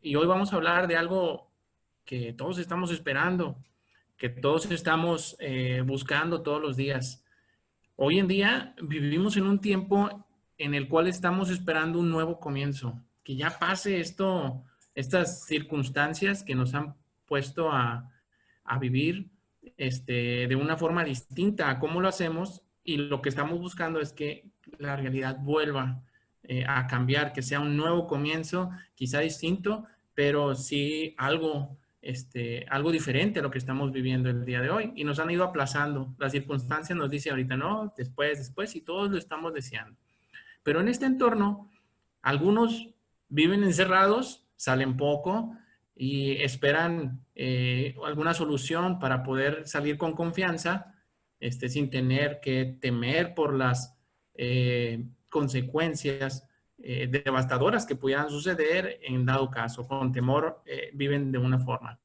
y hoy vamos a hablar de algo que todos estamos esperando, que todos estamos buscando todos los días. Hoy en día vivimos en un tiempo en el cual estamos esperando un nuevo comienzo, que ya pase estas circunstancias que nos han puesto a vivir de una forma distinta a cómo lo hacemos, y lo que estamos buscando es que la realidad vuelva a cambiar, que sea un nuevo comienzo, quizá distinto, pero sí algo diferente a lo que estamos viviendo el día de hoy, y nos han ido aplazando. Las circunstancias nos dicen ahorita no, después, y todos lo estamos deseando. Pero en este entorno, algunos viven encerrados, salen poco y esperan alguna solución para poder salir con confianza, sin tener que temer por las consecuencias devastadoras que pudieran suceder en dado caso. Con temor viven de una forma.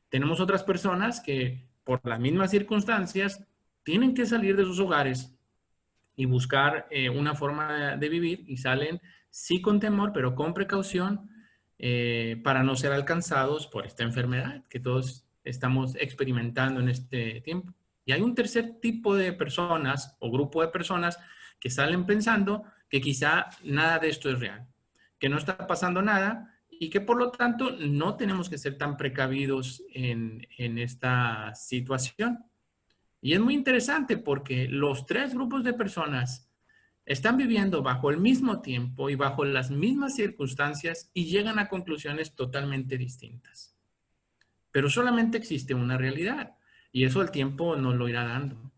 Tenemos otras personas que por las mismas circunstancias tienen que salir de sus hogares y buscar una forma de vivir, y salen sí con temor, pero con precaución para no ser alcanzados por esta enfermedad que todos estamos experimentando en este tiempo. Y hay un tercer tipo de personas o grupo de personas que salen pensando que quizá nada de esto es real, que no está pasando nada y que por lo tanto no tenemos que ser tan precavidos en esta situación. Y es muy interesante porque los tres grupos de personas están viviendo bajo el mismo tiempo y bajo las mismas circunstancias y llegan a conclusiones totalmente distintas. Pero solamente existe una realidad y eso el tiempo nos lo irá dando.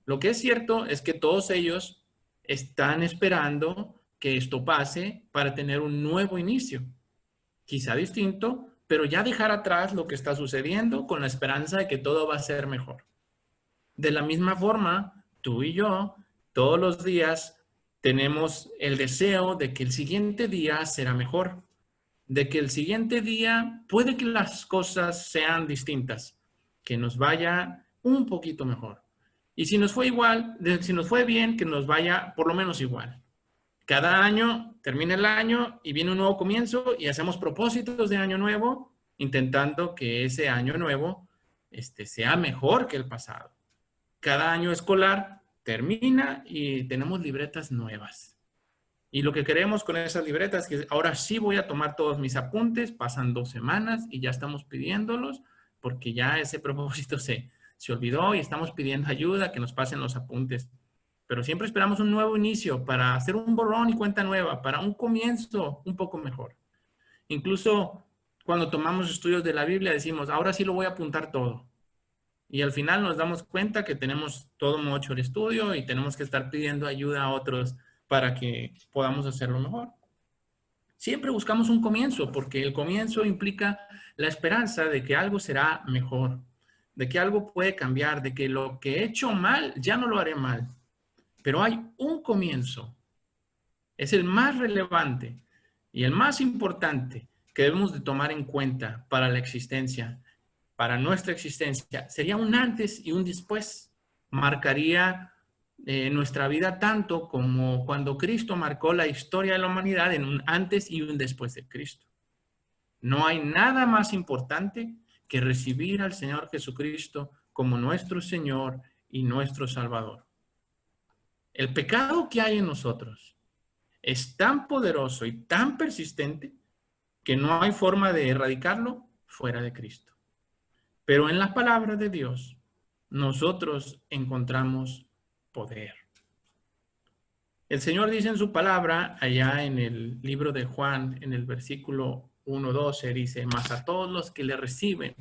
Lo que es cierto es que todos ellos están esperando que esto pase para tener un nuevo inicio, quizá distinto, pero ya dejar atrás lo que está sucediendo con la esperanza de que todo va a ser mejor. De la misma forma, tú y yo, todos los días tenemos el deseo de que el siguiente día será mejor, de que el siguiente día puede que las cosas sean distintas, que nos vaya un poquito mejor. Y si nos fue igual, si nos fue bien, que nos vaya por lo menos igual. Cada año termina el año y viene un nuevo comienzo y hacemos propósitos de año nuevo, intentando que ese año nuevo sea mejor que el pasado. Cada año escolar termina y tenemos libretas nuevas. Y lo que queremos con esas libretas es que ahora sí voy a tomar todos mis apuntes. Pasan 2 semanas y ya estamos pidiéndolos porque ya ese propósito se olvidó y estamos pidiendo ayuda, que nos pasen los apuntes. Pero siempre esperamos un nuevo inicio para hacer un borrón y cuenta nueva, para un comienzo un poco mejor. Incluso cuando tomamos estudios de la Biblia decimos, ahora sí lo voy a apuntar todo. Y al final nos damos cuenta que tenemos todo mucho el estudio y tenemos que estar pidiendo ayuda a otros para que podamos hacerlo mejor. Siempre buscamos un comienzo, porque el comienzo implica la esperanza de que algo será mejor, de que algo puede cambiar, de que lo que he hecho mal ya no lo haré mal. Pero hay un comienzo. Es el más relevante y el más importante que debemos de tomar en cuenta para la existencia, para nuestra existencia. Sería un antes y un después. Marcaría nuestra vida tanto como cuando Cristo marcó la historia de la humanidad en un antes y un después de Cristo. No hay nada más importante que recibir al Señor Jesucristo como nuestro Señor y nuestro Salvador. El pecado que hay en nosotros es tan poderoso y tan persistente que no hay forma de erradicarlo fuera de Cristo. Pero en la palabra de Dios, nosotros encontramos poder. El Señor dice en su palabra, allá en el libro de Juan, en el versículo 1:12, dice, mas a todos los que le reciben,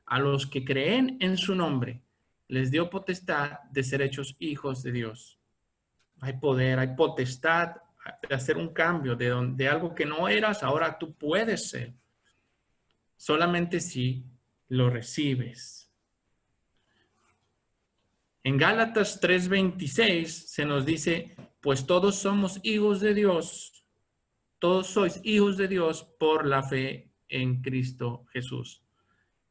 a los que creen en su nombre, les dio potestad de ser hechos hijos de Dios. Hay poder, hay potestad de hacer un cambio de algo que no eras, ahora tú puedes ser. Solamente si lo recibes. En Gálatas 3:26 se nos dice, pues todos somos hijos de Dios, todos sois hijos de Dios por la fe en Cristo Jesús.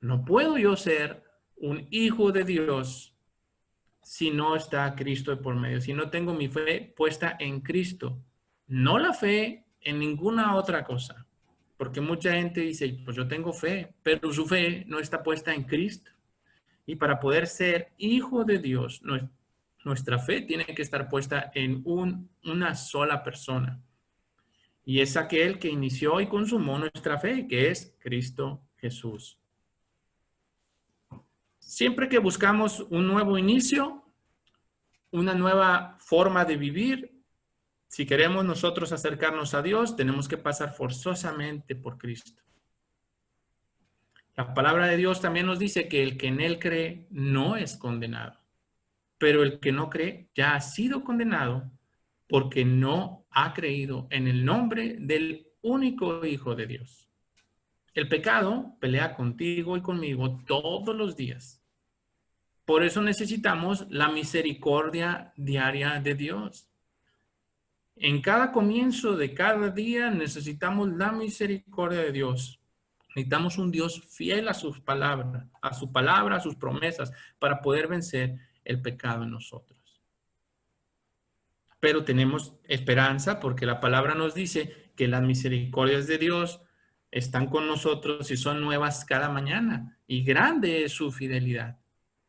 No puedo yo ser un hijo de Dios si no está Cristo de por medio, si no tengo mi fe puesta en Cristo, no la fe en ninguna otra cosa. Porque mucha gente dice, pues yo tengo fe, pero su fe no está puesta en Cristo. Y para poder ser hijo de Dios, nuestra fe tiene que estar puesta en una sola persona. Y es aquel que inició y consumó nuestra fe, que es Cristo Jesús. Siempre que buscamos un nuevo inicio, una nueva forma de vivir, si queremos nosotros acercarnos a Dios, tenemos que pasar forzosamente por Cristo. La palabra de Dios también nos dice que el que en Él cree no es condenado, pero el que no cree ya ha sido condenado porque no ha creído en el nombre del único Hijo de Dios. El pecado pelea contigo y conmigo todos los días. Por eso necesitamos la misericordia diaria de Dios. En cada comienzo de cada día necesitamos la misericordia de Dios. Necesitamos un Dios fiel a sus palabras, a sus promesas, para poder vencer el pecado en nosotros. Pero tenemos esperanza porque la palabra nos dice que las misericordias de Dios están con nosotros y son nuevas cada mañana. Y grande es su fidelidad.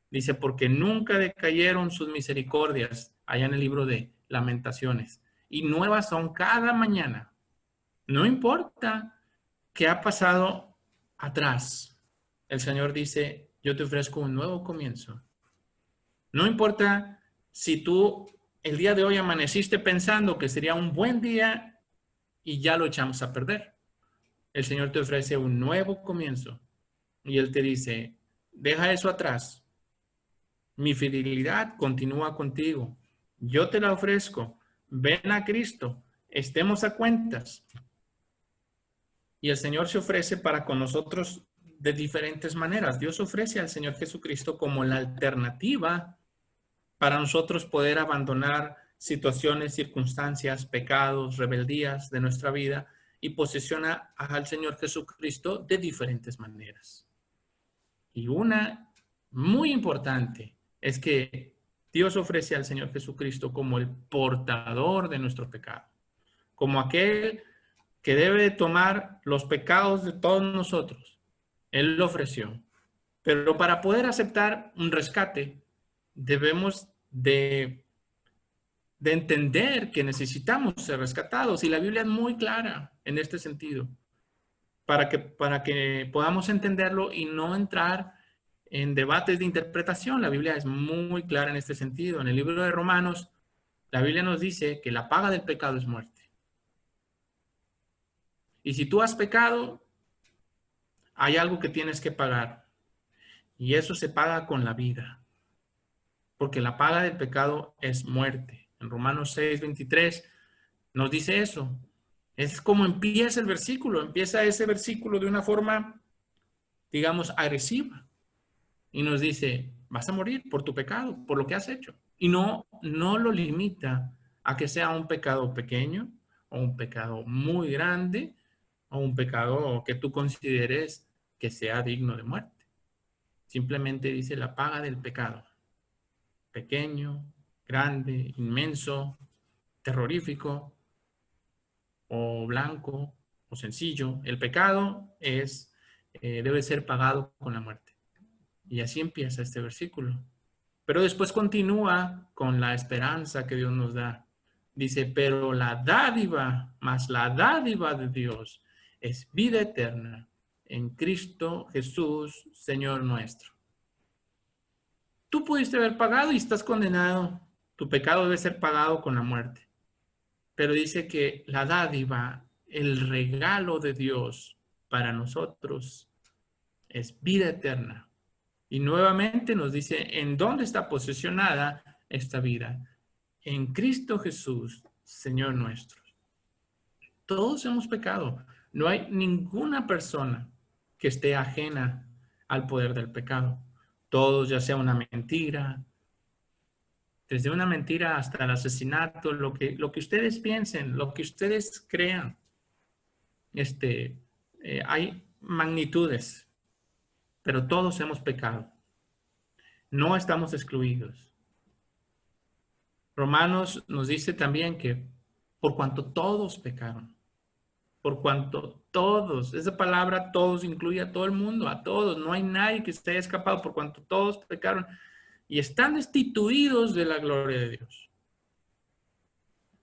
Dice, porque nunca decayeron sus misericordias, allá en el libro de Lamentaciones. Y nuevas son cada mañana. No importa qué ha pasado atrás. El Señor dice, yo te ofrezco un nuevo comienzo. No importa si tú el día de hoy amaneciste pensando que sería un buen día y ya lo echamos a perder. El Señor te ofrece un nuevo comienzo y Él te dice, deja eso atrás. Mi fidelidad continúa contigo. Yo te la ofrezco. Ven a Cristo. Estemos a cuentas. Y el Señor se ofrece para con nosotros de diferentes maneras. Dios ofrece al Señor Jesucristo como la alternativa para nosotros poder abandonar situaciones, circunstancias, pecados, rebeldías de nuestra vida y posesiona al Señor Jesucristo de diferentes maneras. Y una muy importante es que Dios ofrece al Señor Jesucristo como el portador de nuestro pecado, como aquel que debe tomar los pecados de todos nosotros. Él lo ofreció. Pero para poder aceptar un rescate, debemos de entender que necesitamos ser rescatados. Y la Biblia es muy clara en este sentido, para que podamos entenderlo y no entrar en debates de interpretación. La Biblia es muy clara en este sentido. En el libro de Romanos, la Biblia nos dice que la paga del pecado es muerte. Y si tú has pecado, hay algo que tienes que pagar. Y eso se paga con la vida. Porque la paga del pecado es muerte. En Romanos 6:23 nos dice eso. Es como empieza el versículo. Empieza ese versículo de una forma, digamos, agresiva. Y nos dice, vas a morir por tu pecado, por lo que has hecho. Y no lo limita a que sea un pecado pequeño o un pecado muy grande o un pecado que tú consideres que sea digno de muerte. Simplemente dice la paga del pecado. Pequeño, grande, inmenso, terrorífico o blanco o sencillo. El pecado debe ser pagado con la muerte. Y así empieza este versículo. Pero después continúa con la esperanza que Dios nos da. Dice, pero la dádiva, más la dádiva de Dios es vida eterna en Cristo Jesús, Señor nuestro. Tú pudiste haber pagado y estás condenado. Tu pecado debe ser pagado con la muerte. Pero dice que la dádiva, el regalo de Dios para nosotros es vida eterna. Y nuevamente nos dice en dónde está posesionada esta vida. En Cristo Jesús, Señor nuestro. Todos hemos pecado. No hay ninguna persona que esté ajena al poder del pecado. Todos, ya sea una mentira, desde una mentira hasta el asesinato, lo que ustedes piensen, lo que ustedes crean. Hay magnitudes, pero todos hemos pecado. No estamos excluidos. Romanos nos dice también que por cuanto todos pecaron, por cuanto todos, esa palabra todos incluye a todo el mundo, a todos, no hay nadie que se haya escapado, por cuanto todos pecaron y están destituidos de la gloria de Dios.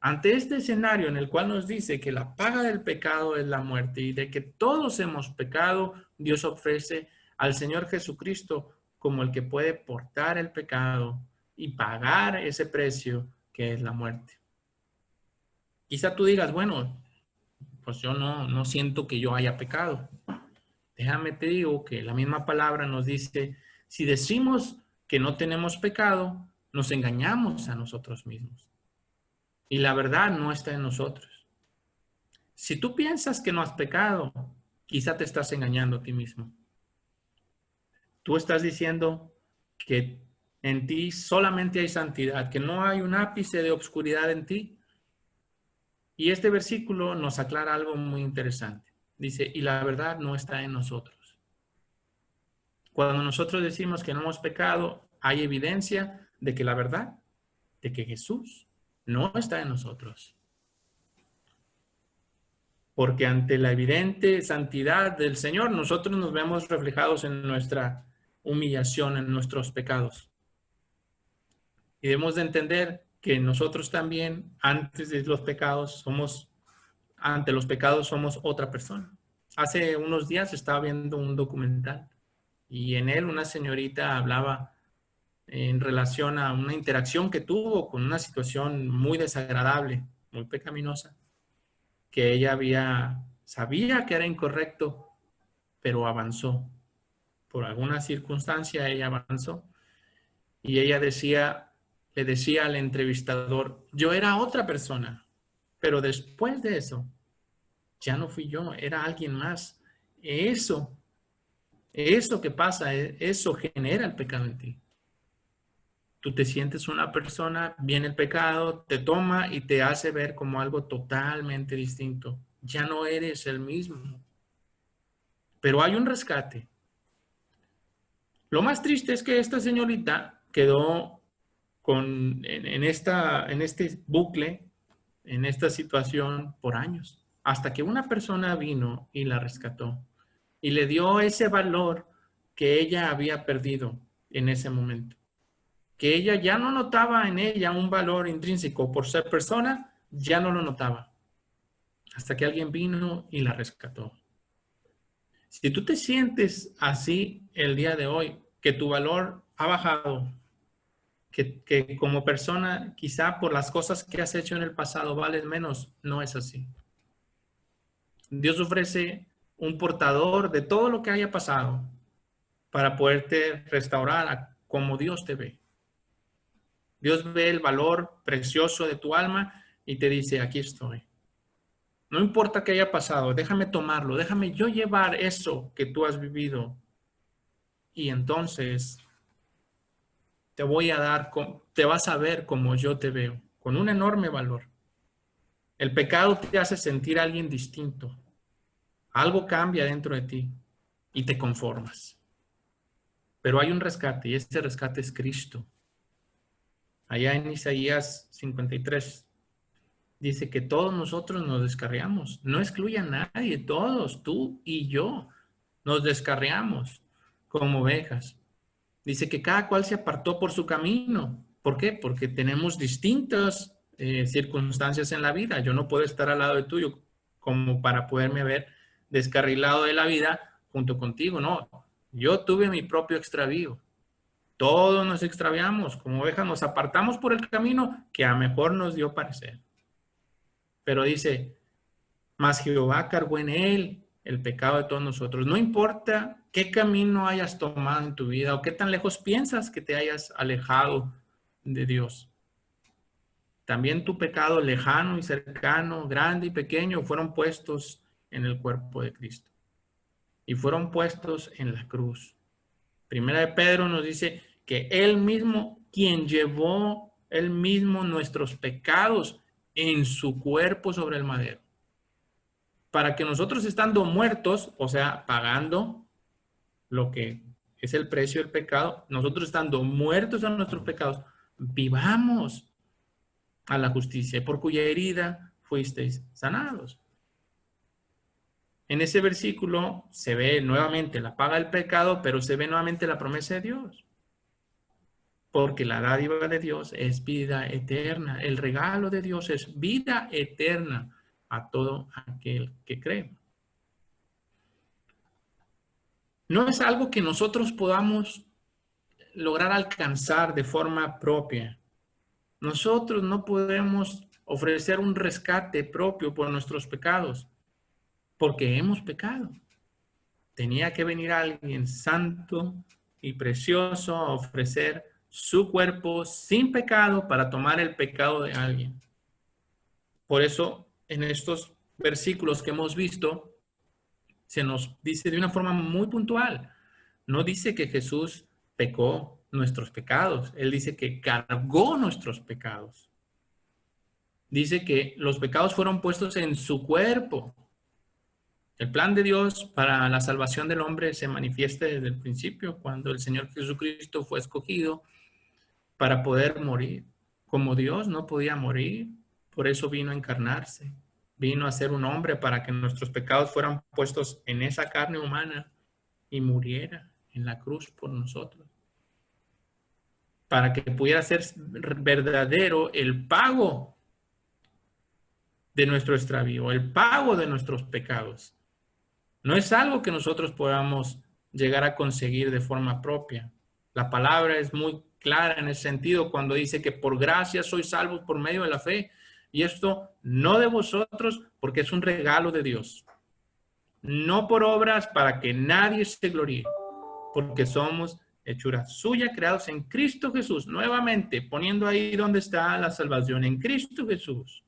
Ante este escenario en el cual nos dice que la paga del pecado es la muerte y de que todos hemos pecado, Dios ofrece al Señor Jesucristo como el que puede portar el pecado y pagar ese precio que es la muerte. Quizá tú digas, bueno, pues yo no siento que yo haya pecado. Déjame te digo que la misma palabra nos dice, si decimos que no tenemos pecado, nos engañamos a nosotros mismos. Y la verdad no está en nosotros. Si tú piensas que no has pecado, quizá te estás engañando a ti mismo. Tú estás diciendo que en ti solamente hay santidad, que no hay un ápice de obscuridad en ti. Y este versículo nos aclara algo muy interesante. Dice, y la verdad no está en nosotros. Cuando nosotros decimos que no hemos pecado, hay evidencia de que la verdad, de que Jesús no está en nosotros. Porque ante la evidente santidad del Señor, nosotros nos vemos reflejados en nuestra humillación, en nuestros pecados. Y debemos de entender que nosotros también, antes de los pecados, ante los pecados somos otra persona. Hace unos días estaba viendo un documental y en él una señorita hablaba en relación a una interacción que tuvo con una situación muy desagradable, muy pecaminosa, que ella sabía que era incorrecto, pero avanzó. Por alguna circunstancia ella avanzó y ella le decía al entrevistador, yo era otra persona, pero después de eso, ya no fui yo, era alguien más. Eso que pasa, eso genera el pecado en ti. Tú te sientes una persona, viene el pecado, te toma y te hace ver como algo totalmente distinto. Ya no eres el mismo. Pero hay un rescate. Lo más triste es que esta señorita quedó en este bucle, en esta situación por años, hasta que una persona vino y la rescató y le dio ese valor que ella había perdido en ese momento. Que ella ya no notaba en ella un valor intrínseco por ser persona, ya no lo notaba. Hasta que alguien vino y la rescató. Si tú te sientes así el día de hoy, que tu valor ha bajado, que como persona, quizá por las cosas que has hecho en el pasado, vales menos, no es así. Dios ofrece un portador de todo lo que haya pasado para poderte restaurar a como Dios te ve. Dios ve el valor precioso de tu alma y te dice, aquí estoy. No importa qué haya pasado, déjame tomarlo, déjame yo llevar eso que tú has vivido. Y entonces te voy a dar, te vas a ver como yo te veo, con un enorme valor. El pecado te hace sentir a alguien distinto. Algo cambia dentro de ti y te conformas. Pero hay un rescate y ese rescate es Cristo. Allá en Isaías 53 dice que todos nosotros nos descarriamos. No excluye a nadie, todos, tú y yo, nos descarriamos como ovejas. Dice que cada cual se apartó por su camino. ¿Por qué? Porque tenemos distintas circunstancias en la vida. Yo no puedo estar al lado de tuyo como para poderme ver descarrilado de la vida junto contigo. No, yo tuve mi propio extravío. Todos nos extraviamos como ovejas, nos apartamos por el camino que a mejor nos dio parecer. Pero dice, mas Jehová cargó en él el pecado de todos nosotros. No importa qué camino hayas tomado en tu vida o qué tan lejos piensas que te hayas alejado de Dios. También tu pecado lejano y cercano, grande y pequeño, fueron puestos en el cuerpo de Cristo. Y fueron puestos en la cruz. Primera de Pedro nos dice que Él mismo, quien llevó Él mismo nuestros pecados en su cuerpo sobre el madero. Para que nosotros estando muertos, o sea, pagando lo que es el precio del pecado, nosotros estando muertos a nuestros pecados, vivamos a la justicia, por cuya herida fuisteis sanados. En ese versículo se ve nuevamente la paga del pecado, pero se ve nuevamente la promesa de Dios. Porque la dádiva de Dios es vida eterna. El regalo de Dios es vida eterna a todo aquel que cree. No es algo que nosotros podamos lograr alcanzar de forma propia. Nosotros no podemos ofrecer un rescate propio por nuestros pecados, porque hemos pecado. Tenía que venir alguien santo y precioso a ofrecer su cuerpo sin pecado para tomar el pecado de alguien. Por eso, en estos versículos que hemos visto, se nos dice de una forma muy puntual. No dice que Jesús pecó nuestros pecados. Él dice que cargó nuestros pecados. Dice que los pecados fueron puestos en su cuerpo. El plan de Dios para la salvación del hombre se manifiesta desde el principio, cuando el Señor Jesucristo fue escogido para poder morir. Como Dios no podía morir, por eso vino a encarnarse. Vino a ser un hombre para que nuestros pecados fueran puestos en esa carne humana y muriera en la cruz por nosotros. Para que pudiera ser verdadero el pago de nuestro extravío, el pago de nuestros pecados. No es algo que nosotros podamos llegar a conseguir de forma propia. La palabra es muy clara en ese sentido cuando dice que por gracia sois salvos por medio de la fe. Y esto no de vosotros, porque es un regalo de Dios. No por obras para que nadie se gloríe, porque somos hechura suya, creados en Cristo Jesús. Nuevamente, poniendo ahí donde está la salvación, en Cristo Jesús.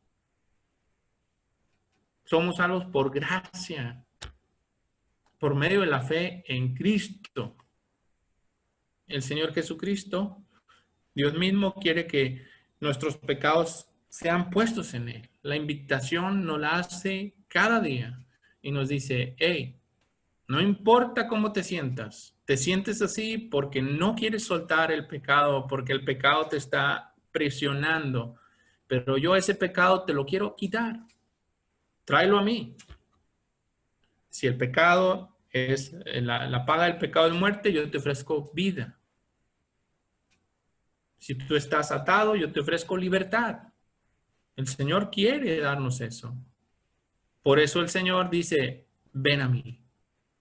Somos salvos por gracia, por medio de la fe en Cristo. El Señor Jesucristo, Dios mismo quiere que nuestros pecados sean puestos en Él. La invitación nos la hace cada día y nos dice, hey, no importa cómo te sientes así porque no quieres soltar el pecado, porque el pecado te está presionando, pero yo ese pecado te lo quiero quitar. Tráelo a mí. Si el pecado es la paga del pecado de muerte, yo te ofrezco vida. Si tú estás atado, yo te ofrezco libertad. El Señor quiere darnos eso. Por eso el Señor dice, ven a mí.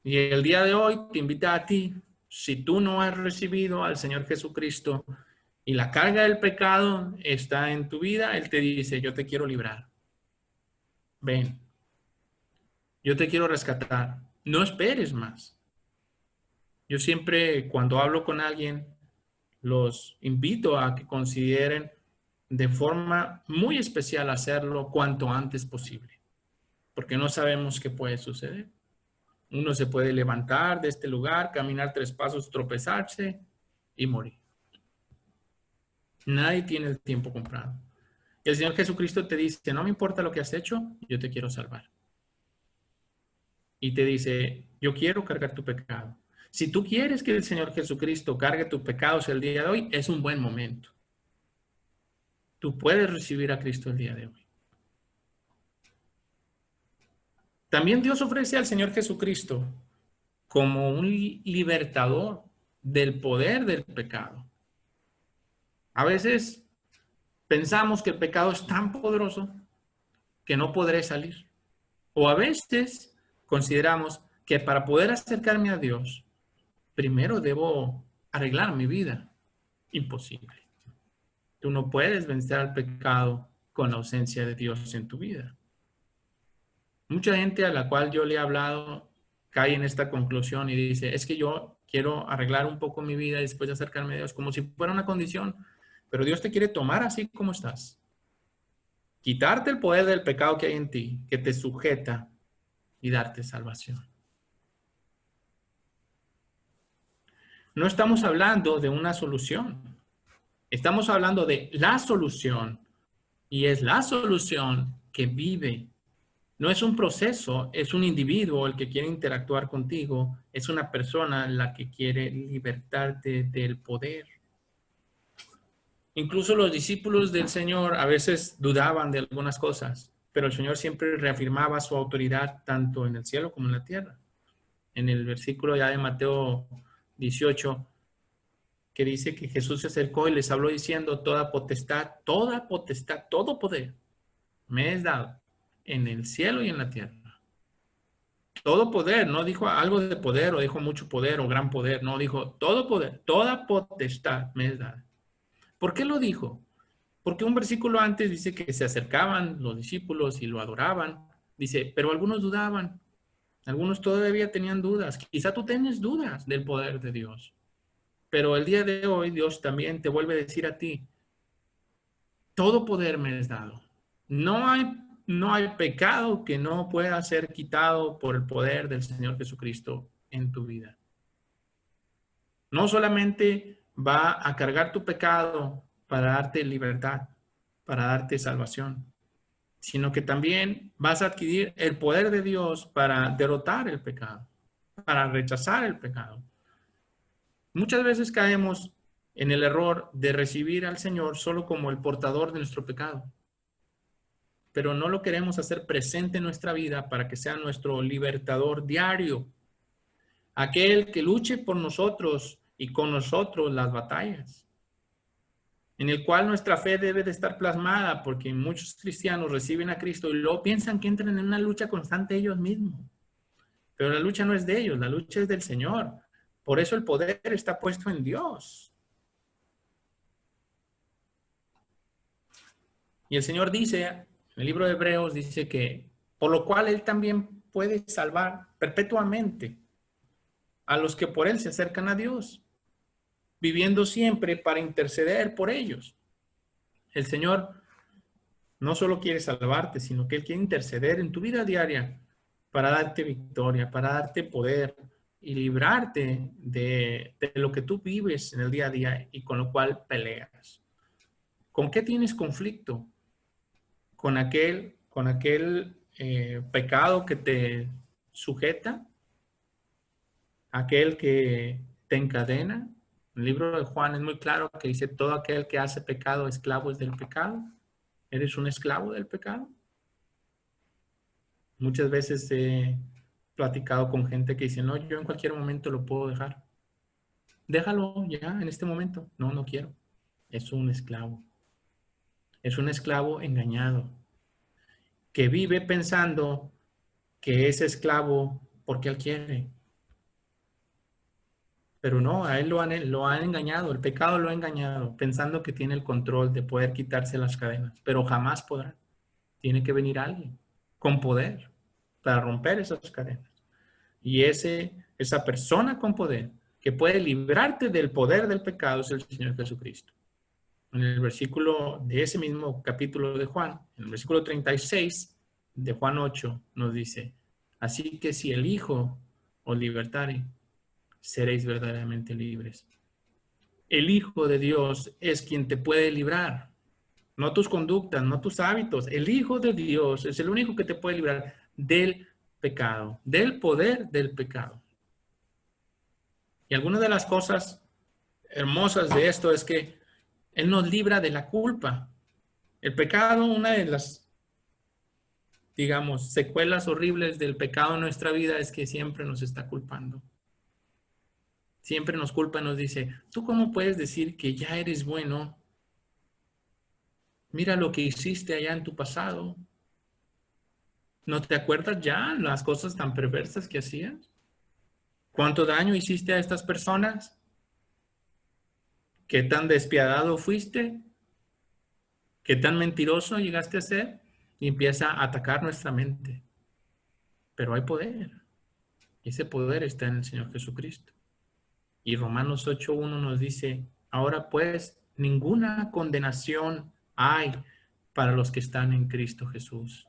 Y el día de hoy te invita a ti, si tú no has recibido al Señor Jesucristo y la carga del pecado está en tu vida, Él te dice, yo te quiero librar. Ven. Yo te quiero rescatar. No esperes más. Yo siempre, cuando hablo con alguien, los invito a que consideren de forma muy especial hacerlo cuanto antes posible, porque no sabemos qué puede suceder. Uno se puede levantar de este lugar, caminar 3 pasos, tropezarse y morir. Nadie tiene el tiempo comprado. Y el Señor Jesucristo te dice, no me importa lo que has hecho, yo te quiero salvar. Y te dice, yo quiero cargar tu pecado. Si tú quieres que el Señor Jesucristo cargue tus pecados el día de hoy, es un buen momento. Tú puedes recibir a Cristo el día de hoy. También Dios ofrece al Señor Jesucristo como un libertador del poder del pecado. A veces pensamos que el pecado es tan poderoso que no podré salir. O a veces consideramos que para poder acercarme a Dios, primero debo arreglar mi vida. Imposible. Tú no puedes vencer al pecado con la ausencia de Dios en tu vida. Mucha gente a la cual yo le he hablado cae en esta conclusión y dice, es que yo quiero arreglar un poco mi vida y después acercarme a Dios, como si fuera una condición, pero Dios te quiere tomar así como estás. Quitarte el poder del pecado que hay en ti, que te sujeta, y darte salvación. No estamos hablando de una solución. Estamos hablando de la solución. Y es la solución que vive. No es un proceso, es un individuo el que quiere interactuar contigo. Es una persona la que quiere libertarte del poder. Incluso los discípulos del Señor a veces dudaban de algunas cosas. pero el Señor siempre reafirmaba su autoridad tanto en el cielo como en la tierra. En el versículo ya de Mateo 18, que dice que Jesús se acercó y les habló diciendo, toda potestad, todo poder me es dado en el cielo y en la tierra. Todo poder, no dijo algo de poder o dijo mucho poder o gran poder, no, dijo todo poder, toda potestad me es dada. ¿Por qué lo dijo? Porque un versículo antes dice que se acercaban los discípulos y lo adoraban. Dice, pero algunos dudaban, algunos todavía tenían dudas. Quizá tú tienes dudas del poder de Dios, pero el día de hoy Dios también te vuelve a decir a ti, todo poder me es dado. No hay pecado que no pueda ser quitado por el poder del Señor Jesucristo en tu vida. No solamente va a cargar tu pecado para darte libertad, para darte salvación, sino que también vas a adquirir el poder de Dios para derrotar el pecado, para rechazar el pecado. Muchas veces caemos en el error de recibir al Señor solo como el portador de nuestro pecado, pero no lo queremos hacer presente en nuestra vida para que sea nuestro libertador diario, aquel que luche por nosotros y con nosotros las batallas, en el cual nuestra fe debe de estar plasmada, porque muchos cristianos reciben a Cristo y luego piensan que entran en una lucha constante ellos mismos. Pero la lucha no es de ellos, la lucha es del Señor. Por eso el poder está puesto en Dios. Y el Señor dice, en el libro de Hebreos, dice que por lo cual Él también puede salvar perpetuamente a los que por Él se acercan a Dios, viviendo siempre para interceder por ellos. El Señor no solo quiere salvarte, sino que Él quiere interceder en tu vida diaria para darte victoria, para darte poder y librarte de lo que tú vives en el día a día y con lo cual peleas. ¿Con qué tienes conflicto? ¿Con aquel pecado que te sujeta? ¿Aquel que te encadena? El libro de Juan es muy claro que dice, todo aquel que hace pecado, esclavo es del pecado. ¿Eres un esclavo del pecado? Muchas veces he platicado con gente que dice, no, yo en cualquier momento lo puedo dejar. Déjalo ya en este momento. No, no quiero. Es un esclavo. Es un esclavo engañado que vive pensando que es esclavo porque él quiere. Pero no, a él lo han engañado, el pecado lo ha engañado, pensando que tiene el control de poder quitarse las cadenas, pero jamás podrá. Tiene que venir alguien con poder para romper esas cadenas. Y esa persona con poder que puede librarte del poder del pecado es el Señor Jesucristo. En el versículo de ese mismo capítulo de Juan, en el versículo 36 de Juan 8, nos dice, así que si el Hijo os libertare, seréis verdaderamente libres. El Hijo de Dios es quien te puede librar, no tus conductas, no tus hábitos. El Hijo de Dios es el único que te puede librar del pecado, del poder del pecado. Y algunas de las cosas hermosas de esto es que Él nos libra de la culpa. El pecado, una de las, digamos, secuelas horribles del pecado en nuestra vida es que siempre nos está culpando. Siempre nos culpa y nos dice, ¿tú cómo puedes decir que ya eres bueno? Mira lo que hiciste allá en tu pasado. ¿No te acuerdas ya las cosas tan perversas que hacías? ¿Cuánto daño hiciste a estas personas? ¿Qué tan despiadado fuiste? ¿Qué tan mentiroso llegaste a ser? Y empieza a atacar nuestra mente. Pero hay poder. Y ese poder está en el Señor Jesucristo. Y Romanos 8:1 nos dice, ahora pues ninguna condenación hay para los que están en Cristo Jesús.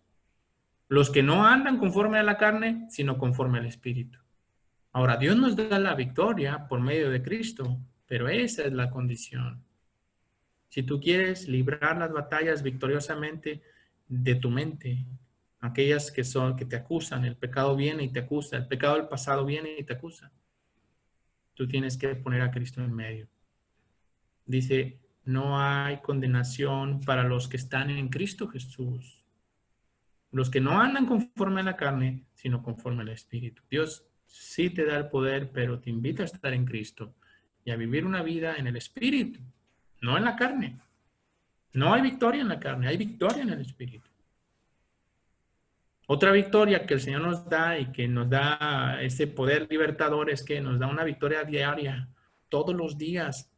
Los que no andan conforme a la carne, sino conforme al Espíritu. Ahora, Dios nos da la victoria por medio de Cristo, pero esa es la condición. Si tú quieres librar las batallas victoriosamente de tu mente, aquellas que te acusan, el pecado viene y te acusa, el pecado del pasado viene y te acusa. Tú tienes que poner a Cristo en medio. Dice, no hay condenación para los que están en Cristo Jesús. Los que no andan conforme a la carne, sino conforme al Espíritu. Dios sí te da el poder, pero te invita a estar en Cristo y a vivir una vida en el Espíritu, no en la carne. No hay victoria en la carne, hay victoria en el Espíritu. Otra victoria que el Señor nos da y que nos da ese poder libertador es que nos da una victoria diaria, todos los días.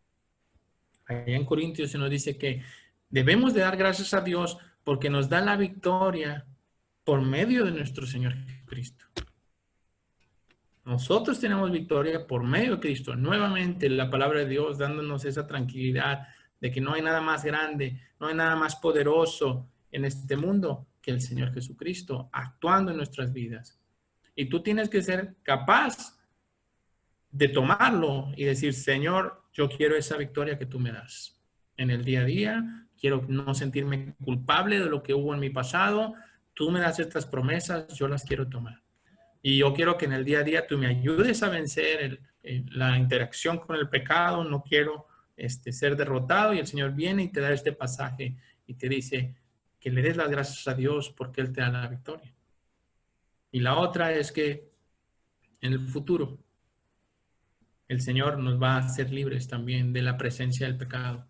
Allá en Corintios se nos dice que debemos de dar gracias a Dios porque nos da la victoria por medio de nuestro Señor Jesucristo. Nosotros tenemos victoria por medio de Cristo. Nuevamente la palabra de Dios dándonos esa tranquilidad de que no hay nada más grande, no hay nada más poderoso en este mundo que el Señor Jesucristo actuando en nuestras vidas. Y tú tienes que ser capaz de tomarlo y decir, Señor, yo quiero esa victoria que tú me das en el día a día. Quiero no sentirme culpable de lo que hubo en mi pasado. Tú me das estas promesas, yo las quiero tomar. Y yo quiero que en el día a día tú me ayudes a vencer la interacción con el pecado. No quiero ser derrotado. Y el Señor viene y te da este pasaje y te dice que le des las gracias a Dios porque Él te da la victoria. Y la otra es que en el futuro el Señor nos va a hacer libres también de la presencia del pecado.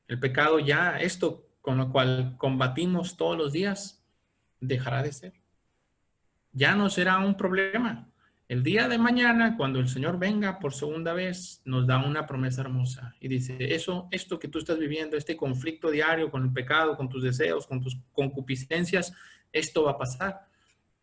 El pecado ya, esto con lo cual combatimos todos los días, dejará de ser. Ya no será un problema. El día de mañana, cuando el Señor venga por segunda vez, nos da una promesa hermosa y dice, esto que tú estás viviendo, este conflicto diario con el pecado, con tus deseos, con tus concupiscencias, esto va a pasar.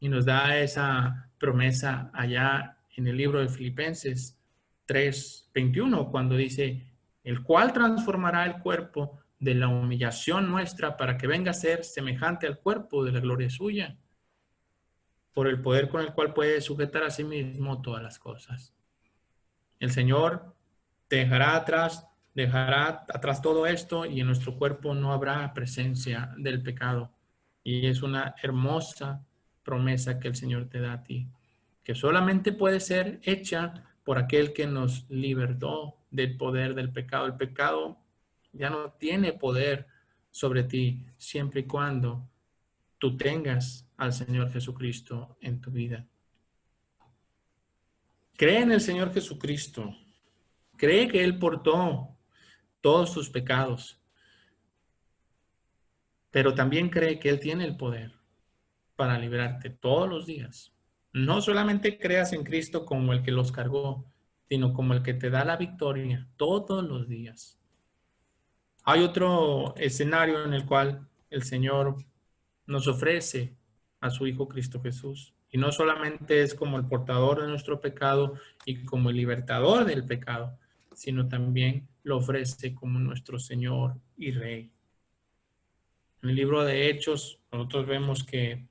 Y nos da esa promesa allá en el libro de Filipenses 3:21, cuando dice, el cual transformará el cuerpo de la humillación nuestra para que venga a ser semejante al cuerpo de la gloria suya, por el poder con el cual puede sujetar a sí mismo todas las cosas. El Señor dejará atrás todo esto y en nuestro cuerpo no habrá presencia del pecado. Y es una hermosa promesa que el Señor te da a ti, que solamente puede ser hecha por aquel que nos libertó del poder del pecado. El pecado ya no tiene poder sobre ti siempre y cuando tú tengas al Señor Jesucristo en tu vida. Cree en el Señor Jesucristo. Cree que Él portó todos tus pecados. Pero también cree que Él tiene el poder para librarte todos los días. No solamente creas en Cristo como el que los cargó, sino como el que te da la victoria todos los días. Hay otro escenario en el cual el Señor nos ofrece a su Hijo Cristo Jesús. Y no solamente es como el portador de nuestro pecado y como el libertador del pecado, sino también lo ofrece como nuestro Señor y Rey. En el libro de Hechos, nosotros vemos que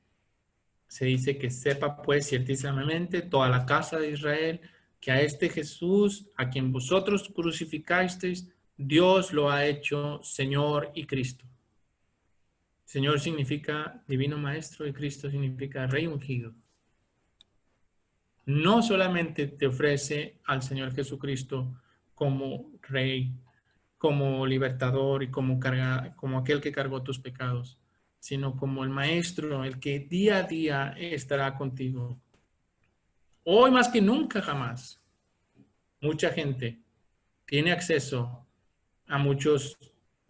se dice que sepa pues ciertísimamente toda la casa de Israel que a este Jesús, a quien vosotros crucificasteis, Dios lo ha hecho Señor y Cristo. Señor significa divino maestro y Cristo significa rey ungido. No solamente te ofrece al Señor Jesucristo como rey, como libertador y como aquel que cargó tus pecados, sino como el maestro, el que día a día estará contigo. Hoy más que nunca jamás, mucha gente tiene acceso a muchas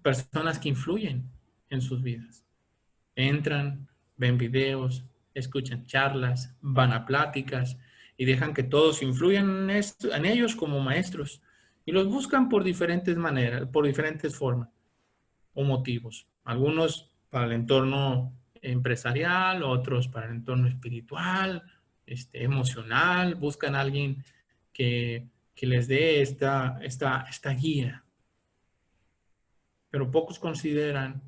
personas que influyen en sus vidas. Entran, ven videos, escuchan charlas, van a pláticas y dejan que todos influyan en ellos como maestros y los buscan por diferentes maneras, por diferentes formas o motivos. Algunos para el entorno empresarial, otros para el entorno espiritual, emocional. Buscan a alguien que les dé esta guía. Pero pocos consideran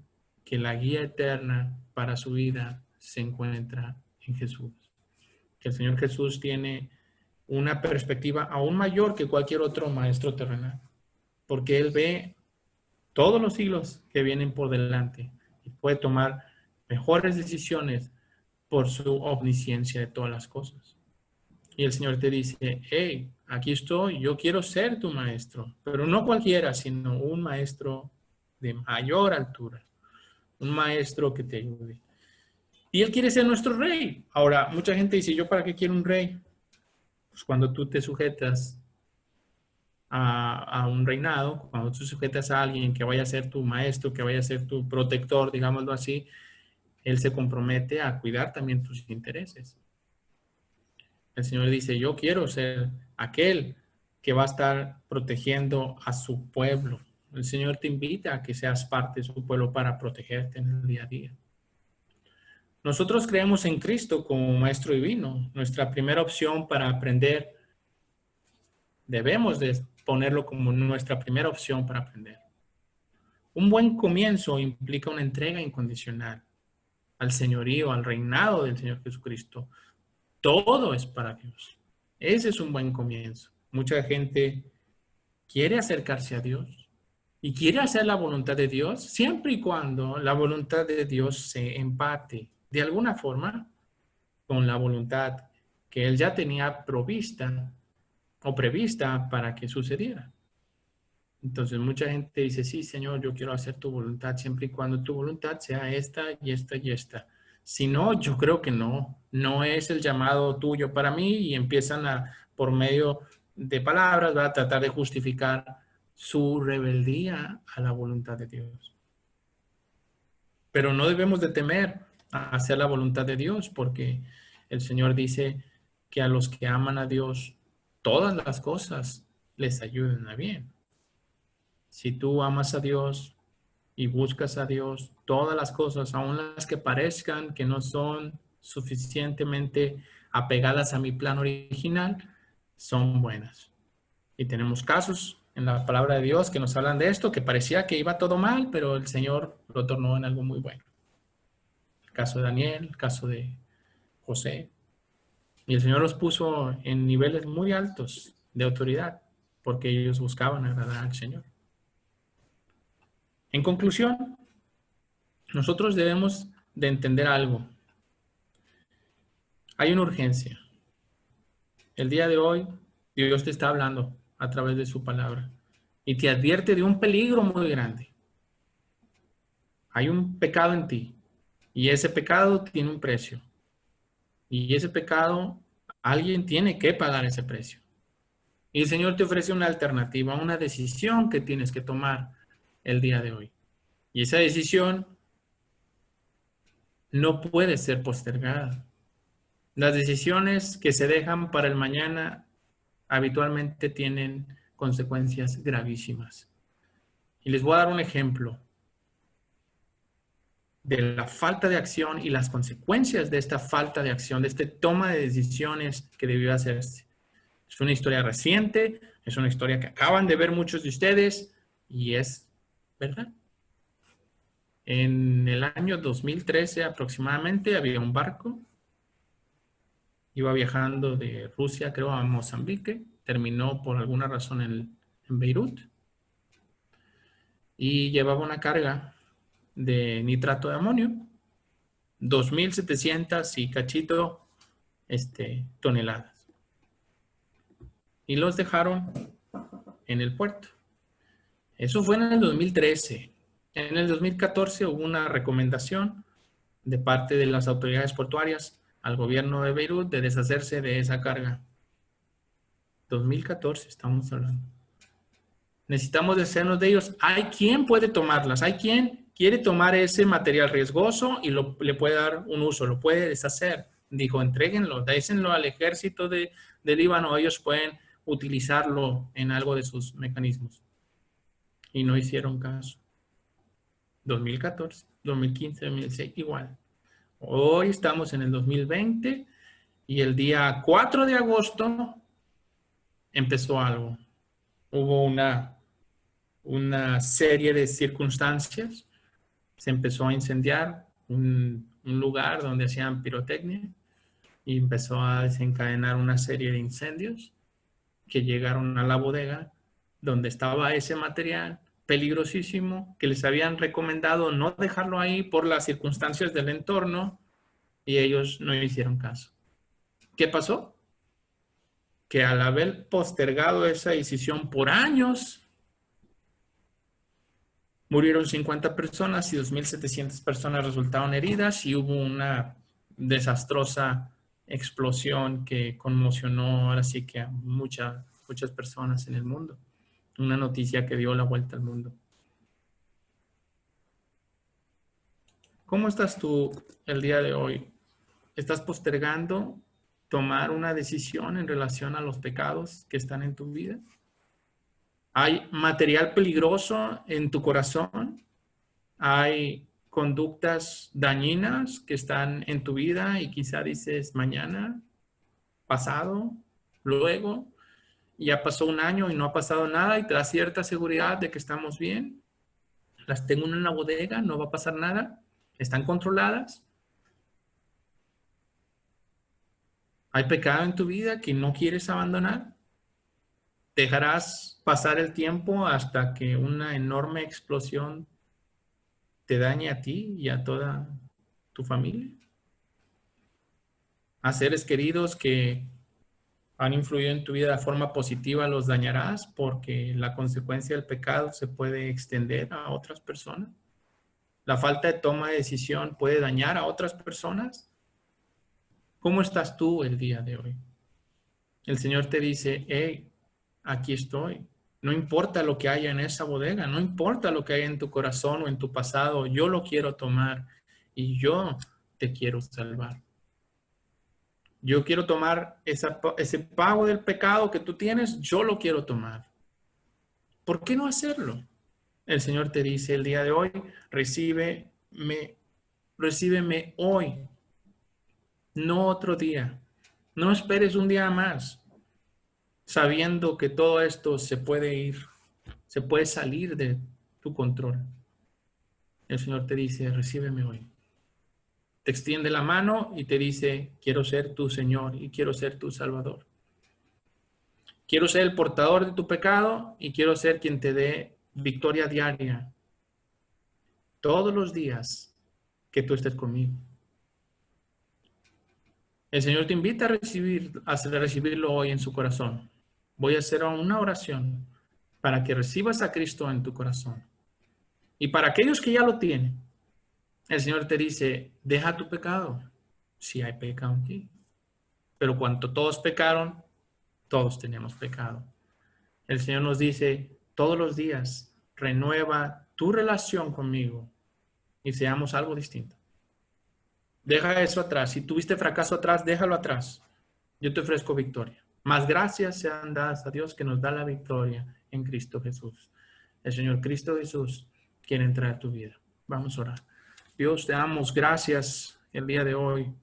que la guía eterna para su vida se encuentra en Jesús. Que el Señor Jesús tiene una perspectiva aún mayor que cualquier otro maestro terrenal, porque Él ve todos los siglos que vienen por delante y puede tomar mejores decisiones por su omnisciencia de todas las cosas. Y el Señor te dice, hey, aquí estoy, yo quiero ser tu maestro, pero no cualquiera, sino un maestro de mayor altura, un maestro que te ayude. Y Él quiere ser nuestro rey. Ahora, mucha gente dice, ¿yo para qué quiero un rey? Pues cuando tú te sujetas a un reinado, cuando tú sujetas a alguien que vaya a ser tu maestro, que vaya a ser tu protector, digámoslo así, Él se compromete a cuidar también tus intereses. El Señor dice, yo quiero ser aquel que va a estar protegiendo a su pueblo. El Señor te invita a que seas parte de su pueblo para protegerte en el día a día. Nosotros creemos en Cristo como Maestro Divino. Nuestra primera opción para aprender, debemos de ponerlo como nuestra primera opción para aprender. Un buen comienzo implica una entrega incondicional al señorío, al reinado del Señor Jesucristo. Todo es para Dios. Ese es un buen comienzo. Mucha gente quiere acercarse a Dios y quiere hacer la voluntad de Dios siempre y cuando la voluntad de Dios se empate de alguna forma con la voluntad que Él ya tenía provista o prevista para que sucediera. Entonces mucha gente dice, sí, Señor, yo quiero hacer tu voluntad siempre y cuando tu voluntad sea esta y esta y esta. Si no, yo creo que no es el llamado tuyo para mí y empiezan por medio de palabras, va a tratar de justificar su rebeldía a la voluntad de Dios. Pero no debemos de temer a hacer la voluntad de Dios porque el Señor dice que a los que aman a Dios, todas las cosas les ayudan a bien. Si tú amas a Dios y buscas a Dios, todas las cosas, aun las que parezcan que no son suficientemente apegadas a mi plan original, son buenas. Y tenemos casos en la palabra de Dios que nos hablan de esto, que parecía que iba todo mal, pero el Señor lo tornó en algo muy bueno. El caso de Daniel, el caso de José. Y el Señor los puso en niveles muy altos de autoridad, porque ellos buscaban agradar al Señor. En conclusión, nosotros debemos de entender algo. Hay una urgencia. El día de hoy, Dios te está hablando a través de su palabra y te advierte de un peligro muy grande. Hay un pecado en ti y ese pecado tiene un precio. Y ese pecado, alguien tiene que pagar ese precio. Y el Señor te ofrece una alternativa, una decisión que tienes que tomar el día de hoy. Y esa decisión no puede ser postergada. Las decisiones que se dejan para el mañana habitualmente tienen consecuencias gravísimas. Y les voy a dar un ejemplo de la falta de acción y las consecuencias de esta falta de acción, de esta toma de decisiones que debió hacerse. Es una historia reciente, es una historia que acaban de ver muchos de ustedes y es verdad. En el año 2013 aproximadamente había un barco, iba viajando de Rusia, creo, a Mozambique, terminó por alguna razón en Beirut y llevaba una carga de nitrato de amonio, 2.700 y cachito toneladas. Y los dejaron en el puerto. Eso fue en el 2013. En el 2014 hubo una recomendación de parte de las autoridades portuarias al gobierno de Beirut de deshacerse de esa carga. 2014 estamos hablando. Necesitamos deshacernos de ellos. Hay quien puede tomarlas, hay quien quiere tomar ese material riesgoso y le puede dar un uso, lo puede deshacer. Dijo, entréguenlo, désenlo al ejército de Líbano, ellos pueden utilizarlo en algo de sus mecanismos. Y no hicieron caso. 2014, 2015, 2016, igual. Hoy estamos en el 2020 y el día 4 de agosto empezó algo. Hubo una serie de circunstancias. Se empezó a incendiar un lugar donde hacían pirotecnia y empezó a desencadenar una serie de incendios que llegaron a la bodega donde estaba ese material peligrosísimo que les habían recomendado no dejarlo ahí por las circunstancias del entorno y ellos no hicieron caso. ¿Qué pasó? Que al haber postergado esa decisión por años, murieron 50 personas y 2.700 personas resultaron heridas y hubo una desastrosa explosión que conmocionó ahora sí que a muchas personas en el mundo. Una noticia que dio la vuelta al mundo. ¿Cómo estás tú el día de hoy? ¿Estás postergando tomar una decisión en relación a los pecados que están en tu vida? ¿Hay material peligroso en tu corazón? ¿Hay conductas dañinas que están en tu vida y quizá dices mañana, pasado, luego? Ya pasó un año y no ha pasado nada y te da cierta seguridad de que estamos bien. Las tengo en la bodega, no va a pasar nada. Están controladas. ¿Hay pecado en tu vida que no quieres abandonar? ¿Dejarás pasar el tiempo hasta que una enorme explosión te dañe a ti y a toda tu familia? ¿A seres queridos que han influido en tu vida de forma positiva los dañarás porque la consecuencia del pecado se puede extender a otras personas? ¿La falta de toma de decisión puede dañar a otras personas? ¿Cómo estás tú el día de hoy? El Señor te dice, hey, aquí estoy. No importa lo que haya en esa bodega, no importa lo que haya en tu corazón o en tu pasado, yo lo quiero tomar y yo te quiero salvar. Yo quiero tomar ese pago del pecado que tú tienes, yo lo quiero tomar. ¿Por qué no hacerlo? El Señor te dice el día de hoy, recíbeme hoy, no otro día. No esperes un día más, sabiendo que todo esto se puede ir, se puede salir de tu control. El Señor te dice, recíbeme hoy. Te extiende la mano y te dice, quiero ser tu Señor y quiero ser tu Salvador. Quiero ser el portador de tu pecado y quiero ser quien te dé victoria diaria todos los días que tú estés conmigo. El Señor te invita a recibirlo hoy en su corazón. Voy a hacer una oración para que recibas a Cristo en tu corazón. Y para aquellos que ya lo tienen, el Señor te dice, deja tu pecado, si hay pecado en ti. Pero cuando todos pecaron, todos tenemos pecado. El Señor nos dice, todos los días, renueva tu relación conmigo y seamos algo distinto. Deja eso atrás. Si tuviste fracaso atrás, déjalo atrás. Yo te ofrezco victoria. Más gracias sean dadas a Dios que nos da la victoria en Cristo Jesús. El Señor Cristo Jesús quiere entrar a tu vida. Vamos a orar. Dios, te damos gracias el día de hoy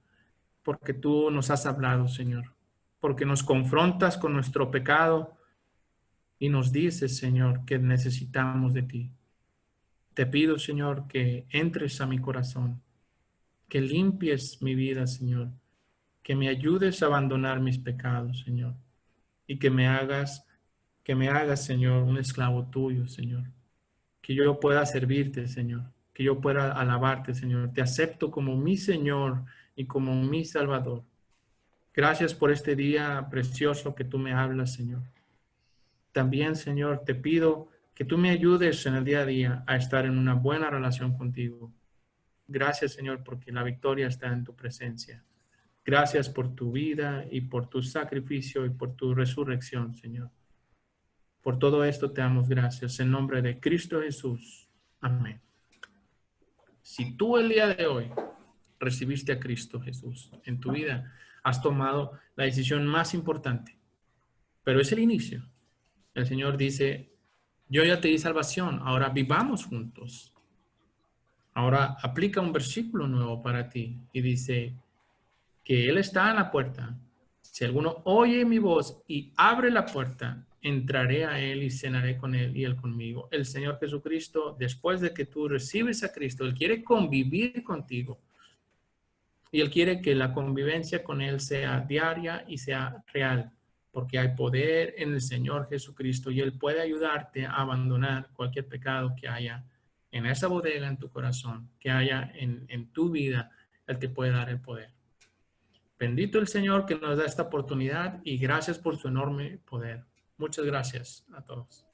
porque tú nos has hablado, Señor. Porque nos confrontas con nuestro pecado y nos dices, Señor, que necesitamos de ti. Te pido, Señor, que entres a mi corazón, que limpies mi vida, Señor, que me ayudes a abandonar mis pecados, Señor, y que me hagas, Señor, un esclavo tuyo, Señor, que yo pueda servirte, Señor, que yo pueda alabarte, Señor. Te acepto como mi Señor y como mi Salvador. Gracias por este día precioso que tú me hablas, Señor. También, Señor, te pido que tú me ayudes en el día a día a estar en una buena relación contigo. Gracias, Señor, porque la victoria está en tu presencia. Gracias por tu vida y por tu sacrificio y por tu resurrección, Señor. Por todo esto te damos gracias en nombre de Cristo Jesús. Amén. Si tú el día de hoy recibiste a Cristo Jesús en tu vida, has tomado la decisión más importante, pero es el inicio. El Señor dice, yo ya te di salvación, ahora vivamos juntos. Ahora aplica un versículo nuevo para ti y dice que Él está en la puerta. Si alguno oye mi voz y abre la puerta, entraré a Él y cenaré con Él y Él conmigo. El Señor Jesucristo, después de que tú recibes a Cristo, Él quiere convivir contigo. Y Él quiere que la convivencia con Él sea diaria y sea real, porque hay poder en el Señor Jesucristo y Él puede ayudarte a abandonar cualquier pecado que haya en esa bodega en tu corazón, que haya en tu vida. Él te puede dar el poder. Bendito el Señor que nos da esta oportunidad y gracias por su enorme poder. Muchas gracias a todos.